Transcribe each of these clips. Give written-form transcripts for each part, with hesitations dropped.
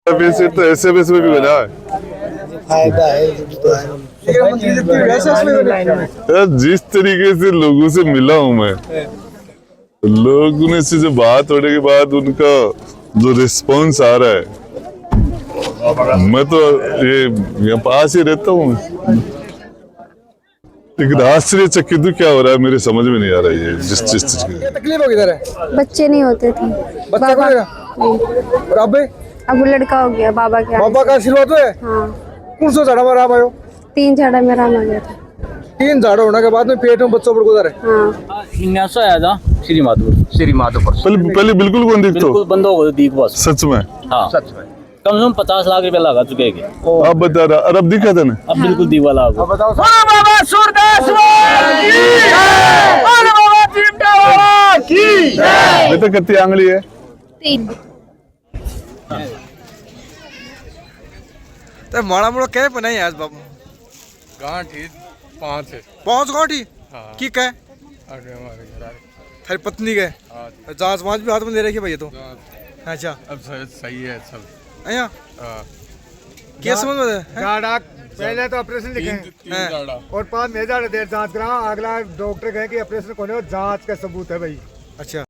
पैसे तो ऐसे पैसे में भी बना है फायदा है यार। जिस तरीके से लोगों से मिला हूं मैं, लोगों से जो बात होने के बाद उनका जो रिस्पॉन्स आ रहा है, मैं तो ये यहाँ पास ही रहता हूँ, लेकिन आश्चर्यचकित क्या हो रहा है मेरे समझ में नहीं आ रहा है। ये जिस चीज की तकलीफ होगी इधर है, बच्चे नहीं होते थे। बच्चा को लेगा और अब वो लड़का हो गया बाबा के बाबा का आशीर्वाद है। हाँ, कौन सा झाड़ा में आराम आयो? 3 झाड़ा में आराम आ गया था। 3 झाड़ा होने के बाद में पेट में बच्चों पर गुजर है। हाँ, आया था श्री माधोपुर पहले बिल्कुल कौन दिखता बिल्कुल बंद हो गई दीख बस। सच में? हाँ सच में कम से कम 50 लाख रुपए लगा चुके हैं। आप बता रहा, अब दिखा था ना? अब बिल्कुल दीख वाला अब बताओ बेटा कितनी आंगली है? 3। तो माड़ा मोड़ा कह बनाई आज बाबू गांठी 5 है। 5 गांठी की कह आगे हमारे घर आए। थारी पत्नी के जांच वाँच भी हाथ में ले रखी भैया तो। अच्छा अब सही है सब। अया क्या समझ में झाड़ा पहले तो ऑपरेशन लिखे हैं 3 झाड़ा और 5 में झाड़ा देर जांच करा। अगला डॉक्टर कहे कि ऑपरेशन कोने और जांच का सबूत है भाई। अच्छा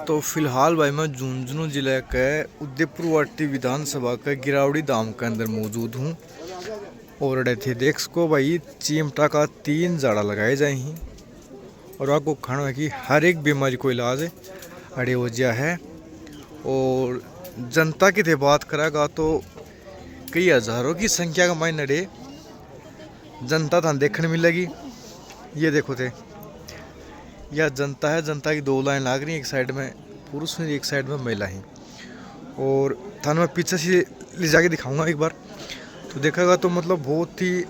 तो फिलहाल भाई मैं झुंझुनू जिले के उदयपुरवाटी विधानसभा के गिरावड़ी धाम के अंदर मौजूद हूँ और अड़े थे देख सको भाई चिमटा का 3 झाड़ा लगाए जाए हैं और आपको खाना की हर एक बीमारी को इलाज है अड़े हो जा है। और जनता की थे बात करेगा तो कई हज़ारों की संख्या का मायने अड़े जनता था देखने मिलेगी। ये देखो थे यह जनता है, जनता की 2 लाइन लाग रही है, एक साइड में पुरुष हैं एक साइड में महिला हैं। और थाने मैं पीछे से ले जाके दिखाऊंगा एक बार तो देखेगा तो मतलब बहुत ही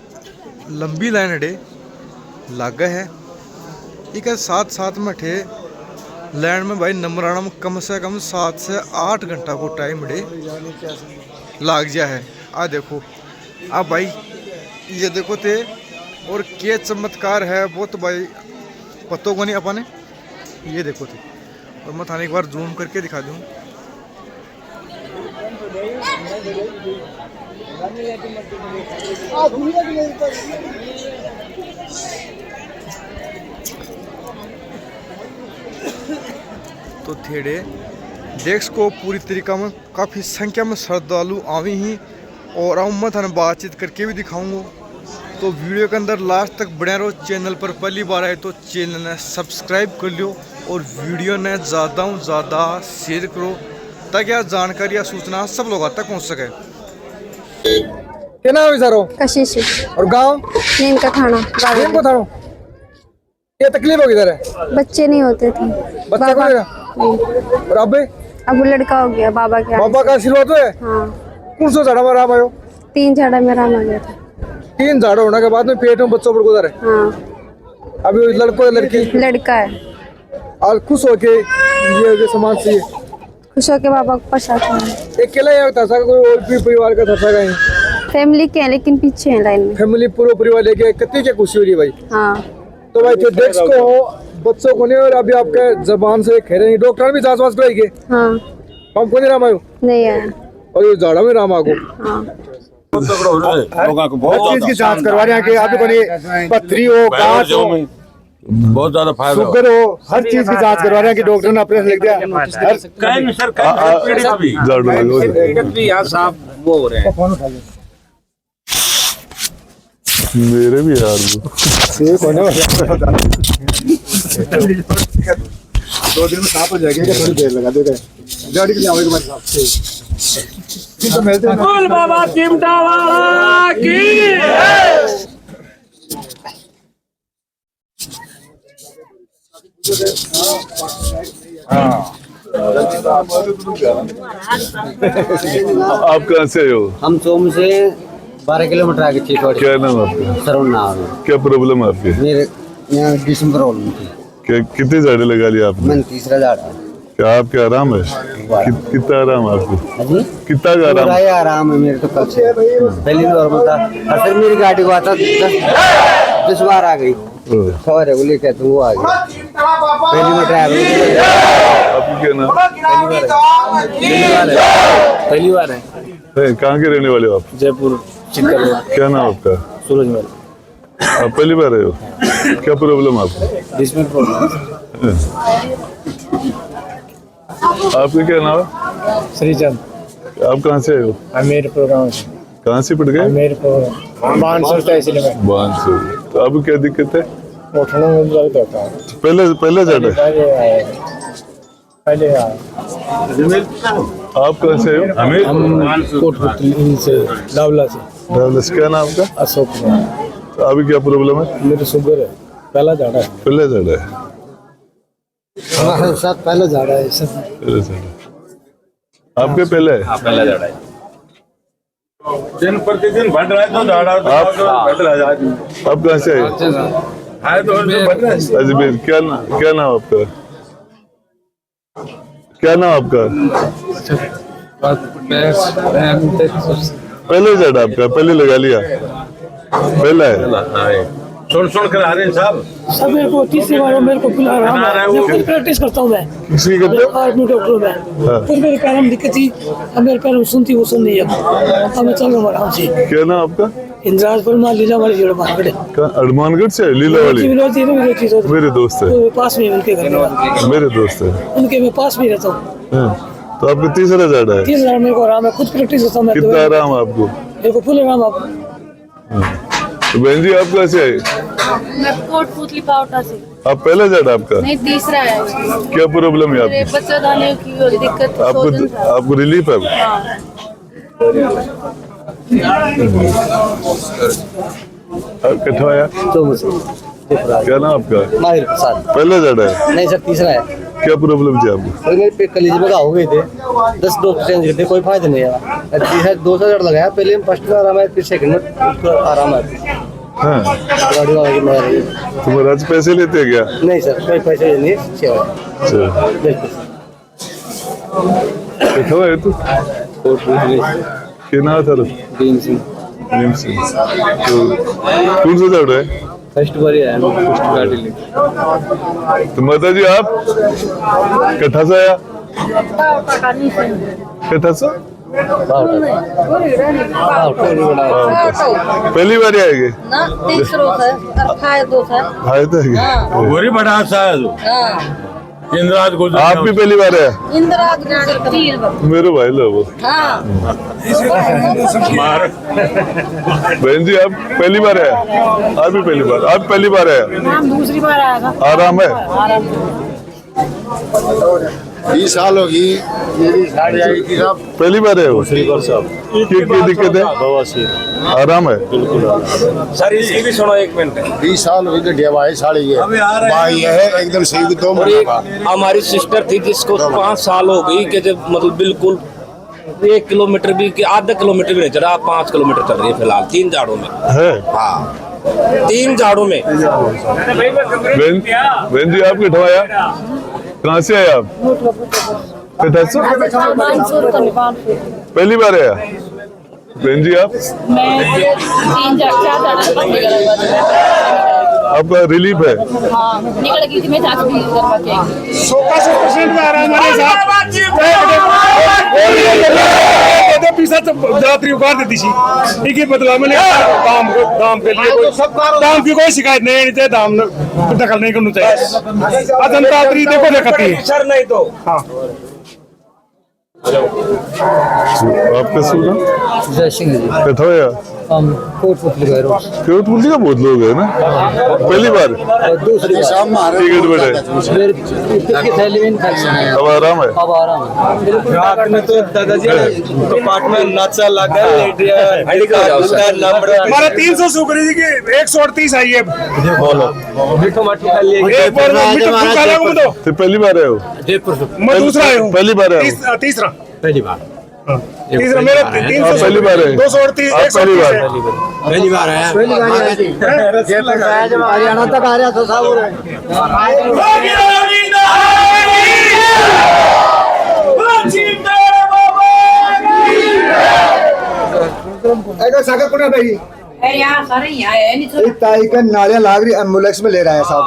लंबी लाइन अड़े लागा है। एक साथ में ठे लाइन में भाई नंबर आना में कम से कम 7 से 8 घंटा को टाइम अड़े लाग जा है। आ देखो अब भाई ये देखो थे और क्या चमत्कार है वो तो भाई पत्तों को नहीं अपने। ये देखो थे और मैं थाने एक बार जूम करके दिखा दूँ। तो थेड़े देख को पूरी तरीका में काफ़ी संख्या में श्रद्धालु आवी ही और आऊँ मैं थाने बातचीत करके भी दिखाऊंगा। तो वीडियो के अंदर लास्ट तक बने रहो। चैनल पर पहली बार आए तो चैनल ने सब्सक्राइब कर लियो और वीडियो ने ज़्यादा शेयर करो ताकि यह जानकारी या सूचना सब लोगों तक पहुंच सके। क्या नाम है सर? कशिश और गांव नीम का खाना नीम को थानो। क्या तकलीफ होगी इधर है? बच्चे नहीं होते थे। बच्चा को लेगा और अब वो लड़का हो गया बाबा के बाबा का आशीर्वाद है। हाँ, कौन सा झाड़ा में आराम आयो? 3 झाड़ा में आराम आ गया था। 3 झाड़ा होने के बाद में पेट में बच्चों पर गुजर है। हाँ, अभी लड़को लड़की लड़का है। और खुश होके ये सामान चाहिए खुश होके बाबा को प्रसाद खाया। अकेला या था कोई और भी परिवार का था कहीं? फैमिली के हैं लेकिन पीछे हैं लाइन में। फैमिली पूरा परिवार लेके कितनी क्या खुशी हो रही है भाई। हाँ, तो भाई तो देख को बच्चों को नहीं और अभी आपके जबान से कह रहे हैं डॉक्टर भी जांच वाच कराएंगे। हाँ, हम को नहीं राम आयो नहीं आया। और ये झाड़ा में राम आगो हाँ, लोगों को हर चीज की जांच करवा रहे हैं कि अभी कोई पथरी हो गांठ हो बहुत ज्यादा फायदा शुगर हो हर चीज की जांच करवा रहे हैं कि डॉक्टर ने ऑपरेशन लिख दिया। भी यहाँ साफ वो हो रहे हैं। मेरे भी यार वो 2 दिन में साफ हो जाएगा। थोड़ी देर लगा देगा गाड़ी के लिए आवेगा मेरे साथ। बोल बाबा चिमटा वाला की आप कहाँ से हो? हम सोम से 12 किलोमीटर आगे चीतवाड़ी। क्या नाम है आपका? सरुण नाम है। क्या प्रॉब्लम है आपकी? मेरे यहाँ डिस्म प्रॉब्लम थी। कितने झाड़े लगा लिए आपने? मैंने 3रा झाड़ा। क्या आपके आराम है? कितना आराम है आपको? अजी कितना का आराम? पूरा ही आराम है मेरे तो। कल से पहले नॉर्मल था और फिर मेरी गाड़ी को आता 10 बार आ गई। और है वो लेके तो वो आ गया पहली में ड्राइवर आपकी क्या नाम? पहली बार है। कहाँ के रहने वाले हो आप? जयपुर चित्तर रोड क्या नाम आपका? सूरजमहल। आप पहली बार आए हो? क्या प्रॉब्लम आपको? जिसमें प्रॉब्लम आपका क्या नाम है? श्रीचंद। आप कहाँ से आए हो? मेरे प्रोग्राम से कहाँ से पड़ गए? मेरे प्रोग्राम 500 तहसील में बांसुर। तो आपको क्या दिक्कत है? उठने में दर्द होता है। पहले चढ़े? पहले आए। आप कहाँ से आए हो? हम कोटपुतली से डावला से डावलस। क्या नाम आपका? अशोक कुमार। तो अभी क्या प्रॉब्लम है? मेरे शुगर है, पहला झाड़ा है। पहले चढ़े? हमारे साथ पहले जा रहा है सब पहले चढ़े। आपके पहले है? पहला झाड़ा है। दिन प्रतिदिन बढ़ रहा है तो झाड़ा आप कहाँ से आए? अजमेर। क्या नाम आपका? क्या नाम आपका? पहले चढ़ा आपका? पहले लगा लिया? पहला है? सुन कर आ रहे हैं साहब। सब मेरे को तीसरी बार मेरे को बुला रहा है। मैं खुद प्रैक्टिस करता हूँ। मैं किसी करते हो? आर्मी डॉक्टर में फिर मेरे पैर में दिक्कत थी। अब मेरे पैर में सुनती वो सुन नहीं है। अब मैं चल रहा हूँ आराम से। क्या नाम आपका? इंद्राज परमार लीला वाली जोड़ मार्केट है। हनुमानगढ़ से? लीला वाली मेरे दोस्त है। पास में उनके घर में मेरे दोस्त है। उनके मैं पास में रहता हूँ। तो आपका तीसरा चढ़ा है? 30,000 मेरे को आराम है। खुद प्रैक्टिस करता हूँ मैं। कितना आराम है आपको? मेरे को फुल आराम। आप तो बहन जी आप कहाँ से आए? मैं कोटपुतली पावटा से। आप पहले चढ़ा आपका? नहीं, तीसरा है। क्या प्रॉब्लम है आपकी? बच्चा दाने की दिक्कत है, सोजन था। आपको रिलीफ है? हाँ। कितना आया? क्या नाम आपका? माहिर प्रसाद। पहले चढ़ा है? नहीं सर तीसरा है। क्या प्रॉब्लम थी आपको? और मेरे पेट कलीजे में घाव हो गए थे 10 डॉक्टर चेंज करते कोई फायदा नहीं आया। तीसरा 200 लगाया पहले में फर्स्ट में आराम है फिर सेकंड में आराम है। हाँ। गाड़ी वाले की मेहर है। तुम्हारे आज पैसे लेते हैं क्या? नहीं सर कोई पैसे नहीं सेवा अच्छा। बिल्कुल कितना है तू? क्या नाम था? भीम सिंह भीम सिंह। तो कौन सा चढ़ा है? फर्स्ट बार आया फर्स्ट गाड़ी लेके। तो माता जी आप कट्ठा से आया? कट्ठा से? पहली बार आएगी? ना, तीसरो है, अठाए दो है। आए थे? गोरी बड़ा शायद इंद्राज गुजर। आप भी पहली बार है? इंदिरा गुजर का 3 बार। मेरे भाई लोग। हाँ। बहन जी आप पहली बार है? आप भी पहली बार? आप पहली बार है? हम दूसरी बार आएगा। आराम है? 20 साल होगी मेरी गाड़ी आई थी साहब। पहली बार है वो? क्या दिक्कत है? आराम है? सर इसकी भी सुनो 1 मिनट। 20 साल हो गए भाई साड़ी है भाई है एकदम सही 2 महीने। हमारी सिस्टर थी जिसको 5 साल हो गई कि जब मतलब बिल्कुल 1 किलोमीटर भी आधा किलोमीटर भी नहीं चला। 5 किलोमीटर चल रही है फिलहाल 3 झाड़ों में। है? हाँ 3 झाड़ों में। बहन जी आप कितना आया? कहाँ से आए आप? कितना से? पहली बार आया? बहन जी आप? मैं 3-4 आपका रिलीफ है? हाँ, निकल गई थी मैं जांच भी करवा के आई। 100% में आराम है साहब। पीछा तो रात्रि उगार देती थी। ठीक है बदला मैंने दाम के लिए दाम की कोई शिकायत नहीं चाहिए। दाम दखल नहीं करना चाहिए। अदंतात्री देखो देखती है सर नहीं तो हाँ। आपका सुना? जय सिंह जी कितना आया? हम कोटपुतली गए रोज कोटपुतली का बहुत लोग है ना? पहली बार? दूसरी बार टिकट बढ़े? मेरे टिकट की थैली में खाई अब आराम है? अब आराम है। रात में तो दादाजी कपाट में नाचा लगा हमारा 300 सुकरी जी की 138 आई है। मिठो मट्टी खा लिए। एक बार मिठू खा लो तो तो पहली बार है वो? जयपुर से मैं दूसरा आया हूँ। पहली बार है वो? तीसरा पहली बार। तीसरा मेरा आप 300 पहली बार है? 238 आप पहली बार? पहली बार आया। हरियाणा तक आ रहा था साहब। सागर पुणे भाई यहाँ सारे यहाँ है नहीं एक ताई का नालियां लाग रही एम्बुलेंस में ले रहा है साहब।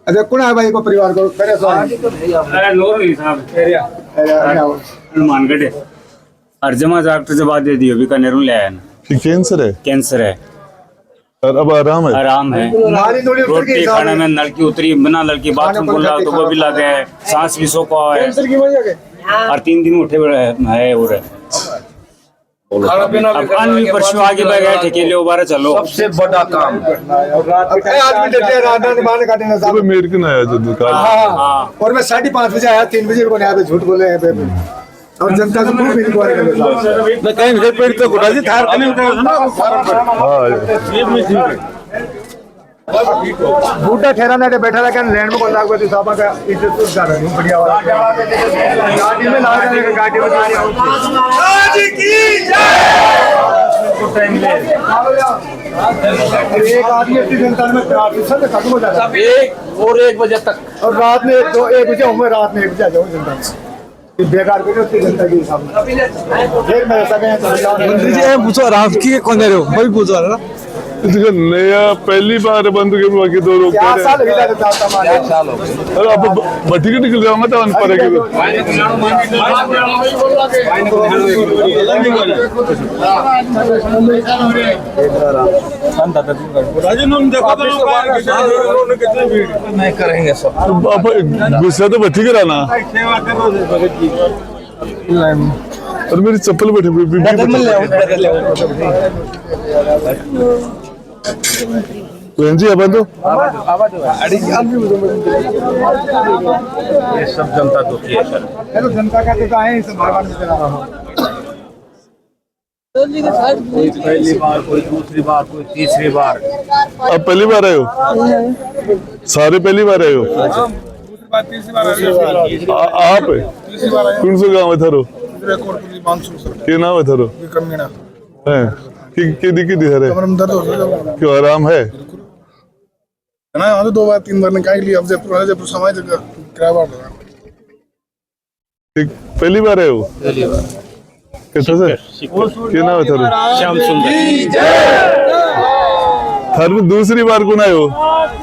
अच्छा कौन है भाई को परिवार को करे सो नूर अली साहब हनुमानगढ़ अर्जमा डॉक्टर से बात दे दी बीकानेर में ले आया ना कि कैंसर है कैंसर है और अब आराम है। आराम है रोटी खाने में नलकी उतरी बिना नलकी बाथरूम खुला तो वो भी लगे है सांस भी सोखा हुआ है और 3 दिन उठे है और अब अन्य परसों आगे बढ़ गए ठेके ले उबारा चलो सबसे बड़ा काम आदमी डटे रात में मारने काटने ना साहब। मेरे को आया जो दुकान और मैं 5:30 बजे आया 3 बजे को यहाँ पे झूठ बोले हैं पे और जनता को खूब इंक्वायरी कर मैं कहीं मुझे पेड़ तो गुड़ा जी थार कने बूढ़ा ठहराना के बैठा रहा लैंड में कौन लागू थी साहब का इज्जत तो कर रही हूं बढ़िया वाला गाड़ी में ला रहे गाड़ी में एक आदमी इतनी जनता में सब खत्म हो जाता है 1 बजे तक और रात में 1 बजे होंगे रात में 1 बजे आ जाओ जनता में बेकार को उसकी जनता के हिसाब से फिर मैं ऐसा कहें मंत्री जी पूछो आराम की कौन दे रहे हो वही पूछो ना नया पहली बार बंद के बाकी 2 लोग 4 साल हो गए 4 साल हो गए अरे अब बटी के निकल जाऊंगा तो अनपढ़ है नहीं करेंगे सब गुस्सा तो बटी कराना और मेरी चप्पल बैठी बहन जी अपन तो ये सब जनता दुखी है सर जनता का तो है इस भगवान में चला रहा हूं कोई पहली बार कोई दूसरी बार कोई तीसरी बार अब पहली बार आए हो सारे पहली बार आए हो आप कौन सा गाँव है थारो क्या नाम है थारो है कि दिक्कत है क्यों आराम है ना तो 2 बार 3 बार निकाल लिया अब जयपुर समाज किराया बार पहली बार आए हो पहली बार कैसा से क्या नाम है थारो श्याम सुंदर थार में दूसरी बार कौन आए हो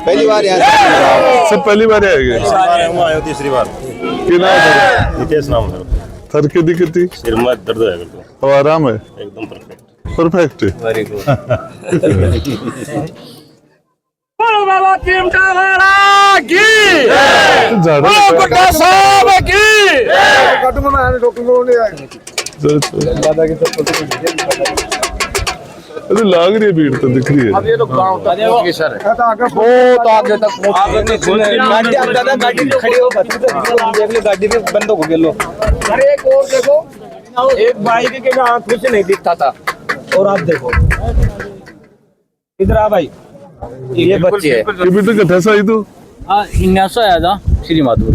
पहली बार यार सब पहली बार आए गए तीसरी बार क्या नाम है नितेश नाम है थर की दिक्कत थी सिर में दर्द है और आराम है एकदम परफेक्ट परफेक्ट वेरी गुड बाबा चिमटा वाला की ज्यादा गुड्डा साहब की काटूंगा मैं रोकूंगा नहीं आए दादा की चप्पल तो अरे लाग रही है भीड़ तो दिख रही है अब ये तो गांव तक पहुंच गई सर बहुत आगे तक गाड़ी अब दादा गाड़ी में खड़ी हो देख लो गाड़ी में बंद हो गए लो अरे एक और देखो एक बाइक के आंख से नहीं दिखता था और आप देखो इधर आ भाई ये बच्चे है ये भी तो कथा सा ही तो इन्यासा आया था श्री माधोपुर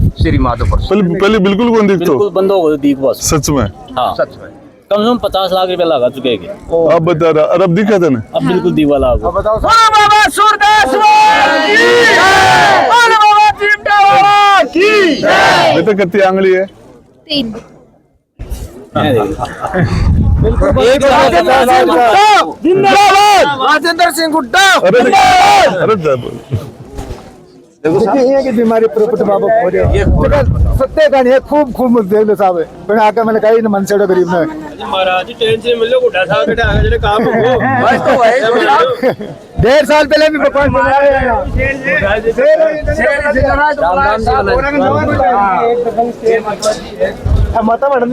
पहले बिल्कुल कौन दिखतो बिल्कुल बंद हो गए दीप बस सच में हाँ सच में कम से कम 50 लाख रुपए लगा चुके हैं आप बता रहा अरब दिखा था ना अब बिल्कुल दीवाला हो बताओ बाबा सूरदास बाबा चिमटा वाला की बेटा कितनी आंगली है 3 राजेंद्र सिंह गुड्डा अरे अरे देखिए की बीमारी प्रॉपर्टी बाबा हो रही है सत्य कहानी है खूब देख लो साहब पर आके मैंने कही न मन से गरीब में महाराज टेंशन मिलो गुड्डा साहब बेटा आगे जरे काम हो बस तो है 1.5 साल पहले भी भगवान माता मैडम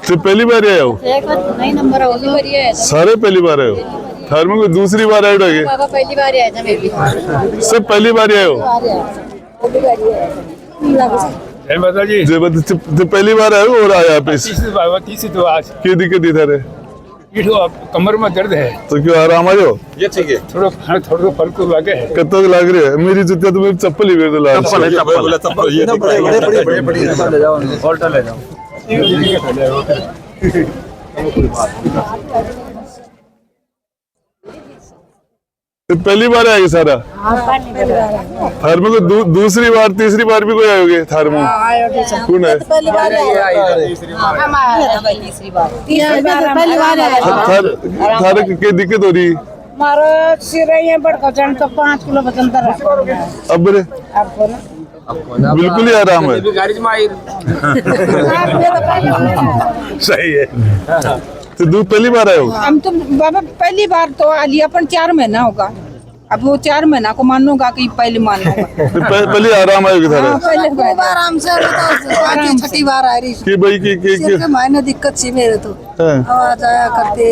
तो पहली बार आए हो नहीं नंबर होगी बढ़िया है सारे पहली बार आए हो थार में कोई दूसरी बार ऐड हो गए बाबा पहली बार आया था मेरी सब पहली बार आए हो जी तो पहली बार आए हो और आया पे तीसरी तो आज क्या दिक्कत थी थारे कमर में दर्द है तो क्यों आराम आ जाओ ये ठीक है थोड़ा फर्क तो लगे है कब तक लग रही है मेरी जूतियां तो मेरी चप्पल ही वेद लाग चप्पल ये बड़े ले जाओ ऑल्टर ले जाओ ये पहली बार आएगी सारा थार में कोई दूसरी बार तीसरी बार भी कोई आयोगे थार में कौन है पहली बार हम आए तीसरी बार पहली बार थार थार के दिक्कत हो रही मारो सिर ये बढ़ चढ़ तो 5 किलो वजन तर अब रे आपको ना बिल्कुल ही आराम है सही है तो दूध पहली बार आए हो हम तो बाबा पहली बार तो आ लिया पर 4 महीना होगा अब वो 4 महीना को मानूंगा कि पहले मानूंगा पहले आराम आएगी थारे पहले आराम से छठी बार आ रही कि भाई की मायने दिक्कत थी मेरे तो आवाज आया करते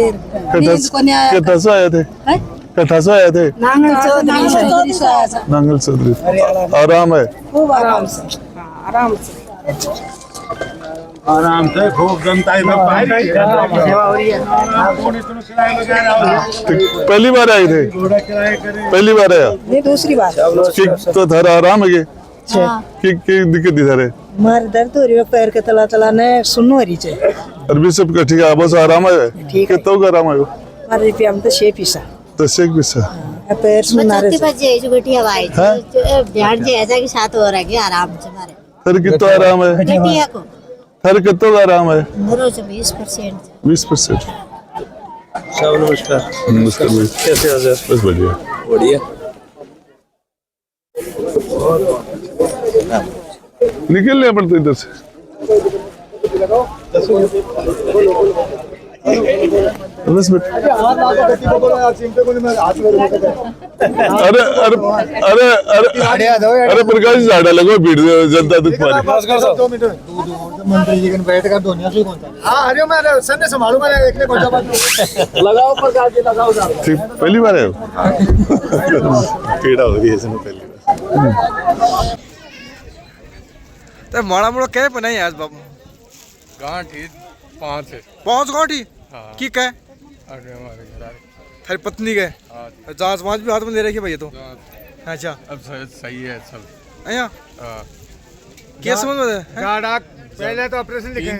नींद को नहीं आया कथा से आए थे कथा से आए थे नांगल चौधरी से आया था नांगल चौधरी आराम है खूब आराम से आराम से आराम से खूब जनता पहली बार आए थे पहली बार आया ये दूसरी बार तो थारा आराम है कि दिक्कत थी थारे मार दर्द हो रही है पैर के तला तला ने सुनो रही है अरबी सब का ठीक है बस आराम है कितना का आराम है मार रुपया हम तो 6 पैसा तो शेख बिस्सा पैर सुना रहे जो बेटी हवाई ध्यान से ऐसा कि साथ हो रहा है आराम से मारे थारे कितना आराम है बेटिया को थारे कितना का आराम है मेरे से 20% 20%। सब नमस्कार नमस्कार भाई कैसे हो सर बस बढ़िया बढ़िया निकलने पड़ते इधर से बस बेटा अरे अरे अरे अरे अरे प्रकाश झाड़ा लगो भीड़ जनता दुख मारे मंत्री जी के बैठ कर दुनिया से कौन हाँ अरे मैं सर संभालू मैं एक कौन सा बात लगाओ प्रकाश जी लगाओ ठीक पहली बार है कीड़ा हो गई इसमें पहली बार तो माड़ा मोड़ा कह पे नहीं आज बाबू गांठी 5 है 5 गांठी की कह अरे हमारे घर थारी पत्नी के जांच वाँच भी हाथ में ले रखी भाई ये तो अच्छा अब सही है सब अया क्या समझ में जाड़ा पहले तो ऑपरेशन लिखे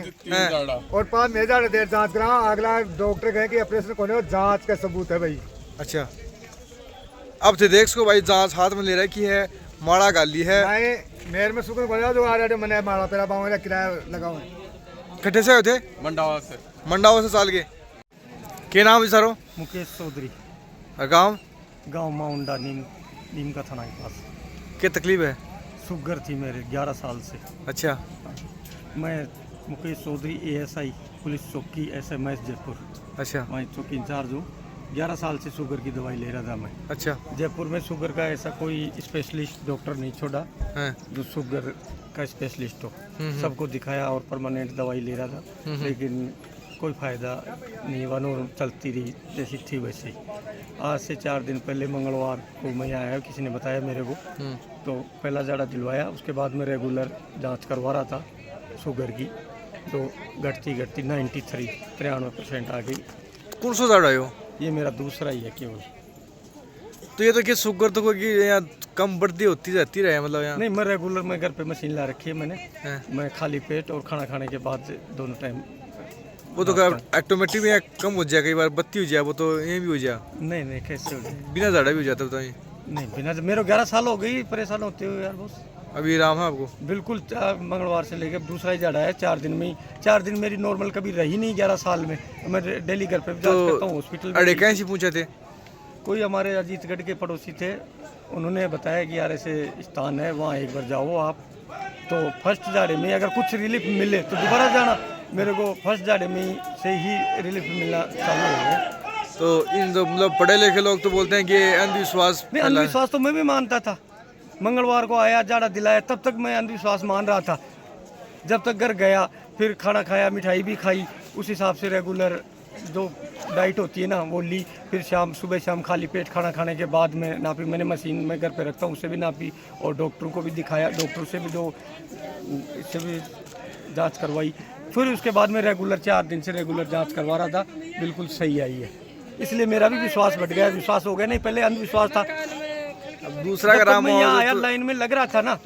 और 5 हजार देर जांच करा अगला डॉक्टर कहे कि ऑपरेशन कोने हो जांच का सबूत है भाई अच्छा अब थे देख को भाई जांच हाथ में ले रखी है माड़ा गाली है मेयर में सुकून बोला जो आ रहा मैंने मारा पेरा पाँव किराया लगाओ कट्ठे से होते मंडावा से साल के क्या नाम है सरो मुकेश चौधरी गांव गांव माउंडा नीम का थाना के पास क्या तकलीफ है शुगर थी मेरे 11 साल से अच्छा मैं मुकेश चौधरी ASI पुलिस चौकी SMS जयपुर अच्छा वहीं चौकी इंचार्ज हूँ 11 साल से शुगर की दवाई ले रहा था मैं अच्छा जयपुर में शुगर का ऐसा कोई स्पेशलिस्ट डॉक्टर नहीं छोड़ा हैं जो शुगर का स्पेशलिस्ट हो सबको दिखाया और परमानेंट दवाई ले रहा था लेकिन कोई फ़ायदा नहीं हुआ और चलती रही जैसी थी वैसी। आज से 4 दिन पहले मंगलवार को मैं आया किसी ने बताया मेरे को तो पहला जाड़ा दिलवाया उसके बाद मैं रेगुलर जांच करवा रहा था शुगर की तो घटती 93% आ गई। कौन सा जाड़ा हो ये मेरा दूसरा ही है केवल। तो ये तो क्या शुगर तो कोई यहाँ कम बढ़ती होती जाती रहे मतलब यहाँ नहीं मैं रेगुलर मैं घर पे मशीन ला रखी है मैंने मैं खाली पेट और खाना खाने के बाद दोनों टाइम वो तो ऑटोमेटिक में कम हो जाए कई बार बत्ती हो जाए वो तो ये भी हो जाए नहीं कैसे हो जाए बिना जाड़ा भी हो जाता बताइए नहीं बिना मेरे 11 साल हो गई परेशान होते हुए यार बस अभी आराम है आपको बिल्कुल मंगलवार से लेकर दूसरा ही जाड़ा है 4 दिन में ही 4 दिन मेरी नॉर्मल कभी रही नहीं 11 साल में मैं डेली घर पे जांच करता हूँ हॉस्पिटल अरे कैसे पूछे थे कोई हमारे अजीतगढ़ के पड़ोसी थे उन्होंने बताया कि यार ऐसे स्थान है वहाँ एक बार जाओ आप तो फर्स्ट जाड़े में अगर कुछ रिलीफ मिले तो दोबारा जाना मेरे को फर्स्ट जाड़े में से ही रिलीफ मिलना चालू हो गया। तो इन मतलब पढ़े लिखे लोग तो बोलते हैं कि अंधविश्वास नहीं अंधविश्वास तो मैं भी मानता था मंगलवार को आया जाड़ा दिलाया तब तक मैं अंधविश्वास मान रहा था जब तक घर गया फिर खाना खाया मिठाई भी खाई उस हिसाब से रेगुलर जो डाइट होती है ना वो ली फिर सुबह शाम खाली पेट खाना खाने के बाद में नापी मैंने मशीन में घर पे रखता हूँ उससे भी नापी और डॉक्टरों को भी दिखाया डॉक्टर से भी जो इससे भी जांच करवाई फिर उसके बाद में रेगुलर 4 दिन से रेगुलर जांच करवा रहा था बिल्कुल सही आई है इसलिए मेरा भी विश्वास बढ़ गया विश्वास हो गया नहीं पहले अंधविश्वास था अब दूसरा ग्राम यहाँ आया लाइन में लग रहा था ना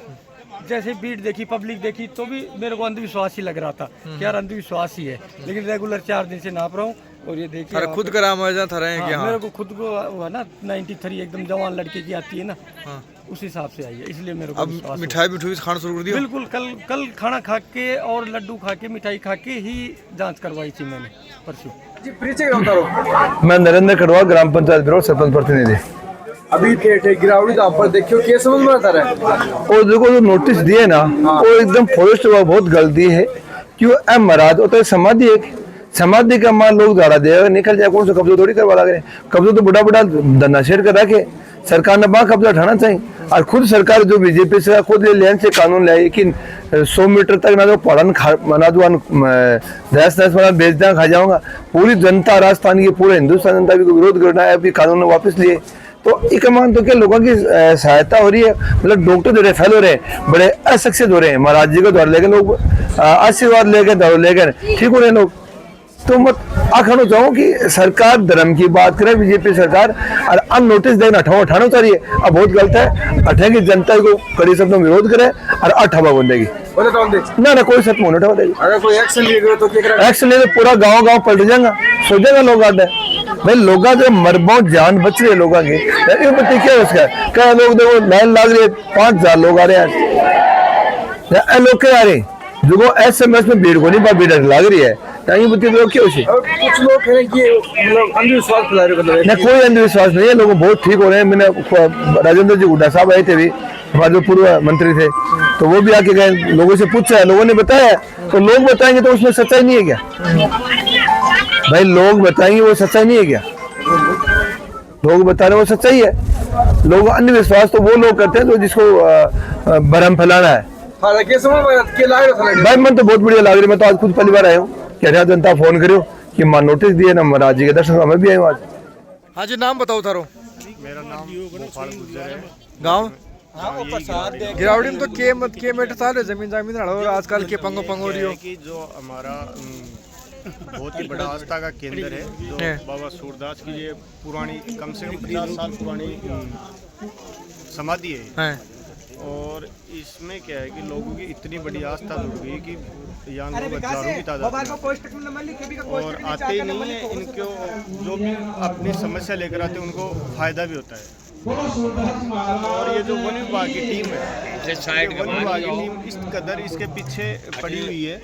जैसे भीड़ देखी पब्लिक देखी तो भी मेरे को अंधविश्वास ही लग रहा था कि यार अंधविश्वास ही है लेकिन रेगुलर 4 दिन से नाप रहा हूँ और ये देखिए थारा खुद का राम है थारा है क्या? मेरे को खुद को हुआ ना 93 एकदम जवान लड़के की आती है ना, हाँ। उस हिसाब से आई है, इसलिए मेरे को अब विश्वास मिठाई मिठाई खाना शुरू कर दिया? बिल्कुल, कल खाना खा के और लड्डू खा के मिठाई खा के ही जांच करवाई थी मैंने परसों। मैं नरेंद्र खड़वा, ग्राम पंचायत ब्यूरो सरपंच प्रतिनिधि। अभी थे गिरावड़ी दाम पर देखियो क्या समझ में आता है। और देखो जो नोटिस दिए ना, वो एकदम फॉरेस्ट विभाग बहुत गलती है। क्यों एम महाराज होता है समाधि, एक समाधि का मान लोग झाड़ा देगा निकल जाए, कौन सा कब्जा थोड़ी करवा लग रहे। कब्जा तो बड़ा बड़ा धन्ना शेर कर रखे, सरकार ने वहाँ कब्जा उठाना चाहिए। और खुद सरकार जो बीजेपी से खुद लेन से कानून लाए कि 100 मीटर तक ना जो पढ़न मना दो दस मना बेच दें खा जाऊंगा। पूरी जनता राजस्थान की, पूरे हिंदुस्तान जनता भी को विरोध करना है, अभी कानून वापस लिए। तो एक मान तो क्या लोगों की सहायता हो रही है, मतलब डॉक्टर जो रहे फेल हो रहे हैं, बड़े असक्सेस हो रहे हैं महाराज जी को द्वारा, लेकिन लोग आशीर्वाद लेकर लेकर ठीक हो रहे हैं लोग। तो मैं आखना चाहूँ कि सरकार धर्म की बात करे, बीजेपी सरकार, और अननोटिस देना उठाना चाहिए। अब बहुत गलत है, अठे की जनता को कड़ी शब्दों में विरोध करे और अठावा बंदेगी ना कोई सत्य होने उठा देगी। अगर कोई एक्शन लेगा तो एक्शन ले पूरा गाँव पलट जाएगा, सोचेगा लोग आते भाई लोग जो मरबों जान बच रही है लोगों की, क्या उसका क्या लोग देखो लाइन लाग रही है, 5000 लोग आ रहे हैं, लोग क्या आ रहे जो SMS में भीड़ को नहीं भीड़ लाग रही है, कुछ लोग हैं कि मतलब अंधविश्वास फैला रहे हैं। नहीं, कोई अंधविश्वास नहीं है, लोग बहुत ठीक हो रहे हैं। मैंने राजेंद्र जी हुड्डा साहब आए थे भी, हमारे जो पूर्व मंत्री थे, तो वो भी आके गए, लोगों से पूछा है, लोगों ने बताया, तो लोग बताएंगे तो उसमें सच्चाई नहीं है क्या भाई? लोग बताएंगे वो सच्चाई नहीं है क्या? लोग बता रहे वो सच्चाई है। लोग अंधविश्वास तो वो लोग करते हैं जो जिसको भरम फैलाना है। भाई मन तो बहुत बढ़िया लग रही, मैं तो आज खुद पहली बार आया हूँ। क्या जनता फोन करो कि मां नोटिस दिए ना, महाराज जी के दर्शन हमें भी आए आज। हाँ जी, नाम बताओ थारो। मेरा नाम गोपाल गुज्जर है, गाँव गिरावड़ी में। तो के मेटर सारे जमीन आजकल के पंगो हो रही हो कि जो हमारा बहुत ही बड़ा आस्था का केंद्र है, जो बाबा सूरदास की ये पुरानी कम से कम 50 साल पुरानी समाधि है। और इसमें क्या है कि लोगों की इतनी बड़ी आस्था जुड़ गई कि यहाँ लोग हजारों की तादाद में और आते ही नहीं है। इनको जो भी अपनी समस्या लेकर आते हैं उनको फायदा भी होता है। और ये जो वन विभाग की टीम है, वन विभाग की टीम इस कदर इसके पीछे पड़ी हुई है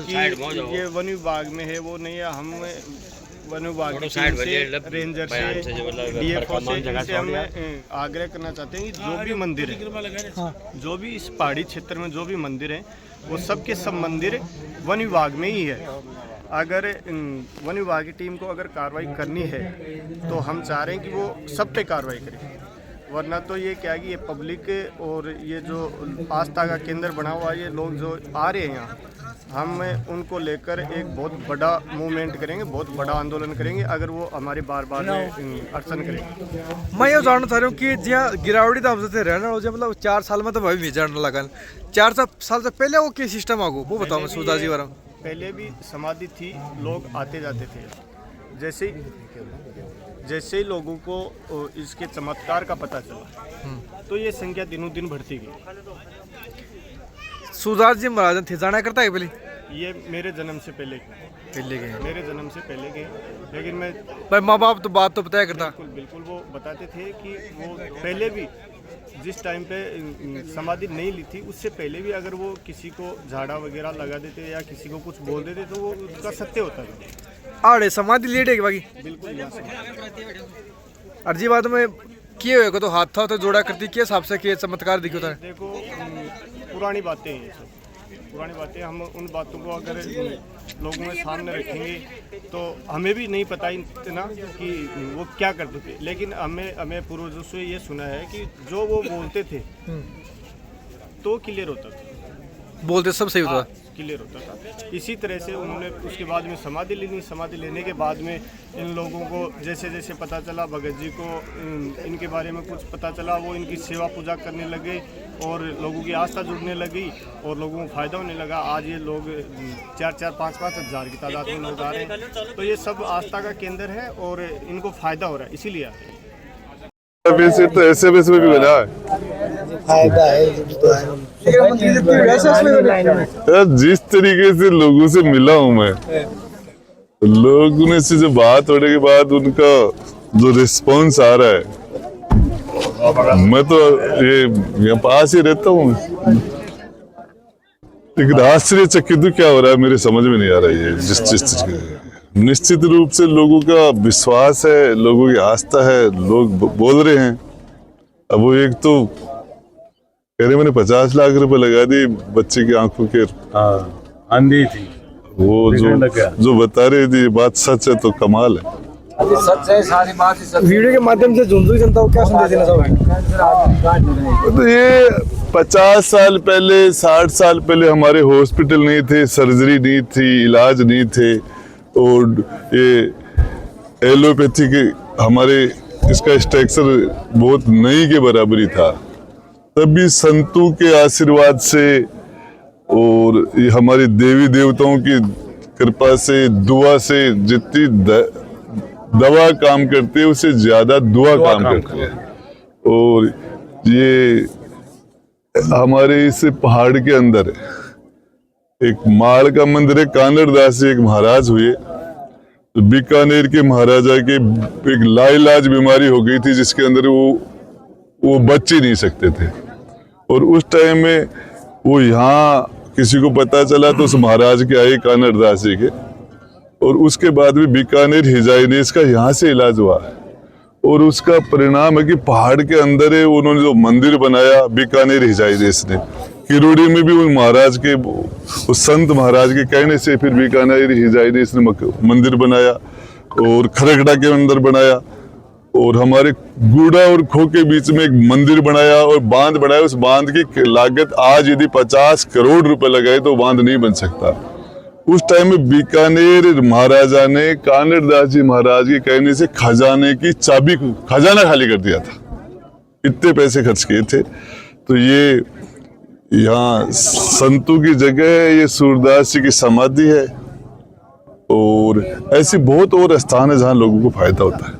कि ये वन विभाग में है वो नहीं है। हम वन विभाग से, रेंजर से, DFO से हम आग्रह करना चाहते हैं कि जो भी मंदिर है, जो भी इस पहाड़ी क्षेत्र में जो भी मंदिर है, वो सब के सब मंदिर वन विभाग में ही है। अगर वन विभाग की टीम को अगर कार्रवाई करनी है तो हम चाह रहे हैं कि वो सब पे कार्रवाई करें, वरना तो ये क्या है कि ये पब्लिक और ये जो आस्था का केंद्र बना हुआ है, ये लोग जो आ रहे हैं यहाँ, हम उनको लेकर एक बहुत बड़ा मूवमेंट करेंगे, बहुत बड़ा आंदोलन करेंगे अगर वो हमारी बार बार अड़चन करेंगे। मैं ये जानना चाह रहा हूँ कि जहाँ गिरावड़ी धाम से रहना हो जाए, मतलब 4 साल में तो भाई भी जानने लगा, 4 साल से पहले वो क्या सिस्टम आगो वो बताओ सूरदास जी बारे में। पहले भी समाधि थी, लोग आते जाते थे। जैसे ही लोगों को इसके चमत्कार का पता चला तो ये संख्या दिनों दिन बढ़ती गई। सूरदास जी महाराज थे जाना करता है पहले, ये मेरे जन्म से पहले गए, मेरे जन्म से पहले गए, लेकिन मैं भाई माँ बाप तो बात तो बताया करता। बिल्कुल वो बताते थे कि वो पहले भी जिस टाइम पे समाधि नहीं ली थी उससे पहले भी अगर वो किसी को झाड़ा वगैरह लगा देते या किसी को कुछ बोल देते तो वो उसका सत्य होता था। आड़े समाधि लेट है बाकी बिल्कुल अर्जी बात में किए हुए को तो हाथ था तो जोड़ा करती के हिसाब से के चमत्कार दिखो था। देखो पुरानी बातें हैं, ये सब पुरानी बातें। हम उन बातों को अगर लोगों में सामने रखेंगे तो हमें भी नहीं पता इतना कि वो क्या करते थे, लेकिन हमें पूर्वजों से ये सुना है कि जो वो बोलते थे तो क्लियर होता था, बोलते सब सही होता था, क्लियर होता था। इसी तरह से उन्होंने उसके बाद में समाधि लेनी, समाधि लेने के बाद में इन लोगों को जैसे जैसे पता चला, भगत जी को इनके बारे में कुछ पता चला, वो इनकी सेवा पूजा करने लगे और लोगों की आस्था जुड़ने लगी और लोगों को फायदा होने लगा। आज ये लोग 4-4, 5-5 हज़ार की तादाद में लोग आ रहे हैं, तो ये सब आस्था का केंद्र है और इनको फायदा हो रहा है, इसीलिए आते हैं। तो ऐसे में भी बना है फायदा है जिस तरीके से लोगों से मिला हूँ मैं, लोगों से जो बात होने के बाद उनका जो रिस्पॉन्स आ रहा है, मैं तो ये यहाँ पास ही रहता हूँ, लेकिन आश्चर्यचकित क्या हो रहा है मेरे समझ में नहीं आ रहा है। जिस चीज के निश्चित रूप से लोगों का विश्वास है, लोगों की आस्था है, लोग बोल रहे हैं। अब वो एक तो कह रहे मैंने 50 लाख रुपए लगा दी बच्चे की आंखों के, आंधी थी वो जो बता रहे थे बात सच है तो कमाल है। सच है, सारी बात ही सच। वीडियो के माध्यम से झुंझुनू जनता को क्या संदेश देना चाहोगे? तो ये 50 साल पहले, 60 साल पहले हमारे हॉस्पिटल नहीं थे, सर्जरी नहीं थी, इलाज नहीं थे, और ये एलोपैथी के हमारे इसका स्ट्रक्चर बहुत नई के बराबरी था। तभी संतों के आशीर्वाद से और ये हमारे देवी देवताओं की कृपा से, दुआ से, जितनी दवा काम करती है उससे ज्यादा दुआ काम करती है। और ये हमारे इस पहाड़ के अंदर एक माड़ का मंदिर है। कानड़ दास एक महाराज हुए, तो बीकानेर के महाराजा के एक लाइलाज बीमारी हो गई थी जिसके अंदर वो बच ही नहीं सकते थे। और उस टाइम में वो यहाँ किसी को पता चला तो उस महाराज के आए कानड़ दास जी के, और उसके बाद भी बीकानेर हिजाइनेस का यहाँ से इलाज हुआ। और उसका परिणाम है कि पहाड़ के अंदर है उन्होंने जो मंदिर बनाया बीकानेर हिजाइनेस ने। किरोड़ी में भी उन महाराज के, उस संत महाराज के कहने से फिर बीकानेर हिजाइनेस ने मंदिर बनाया, और खरगड़ा के अंदर बनाया, और हमारे गुड़ा और खो के बीच में एक मंदिर बनाया और बांध बनाया। उस बांध की लागत आज यदि 50 करोड़ रुपए लगाए तो बांध नहीं बन सकता। उस टाइम में बीकानेर महाराजा ने कानड़ दास जी महाराज के कहने से खजाने की चाबी, खजाना खाली कर दिया था, इतने पैसे खर्च किए थे। तो ये यहाँ संतों की जगह है, ये सूरदास जी की समाधि है, और ऐसी बहुत और स्थान है जहाँ लोगों को फायदा होता है।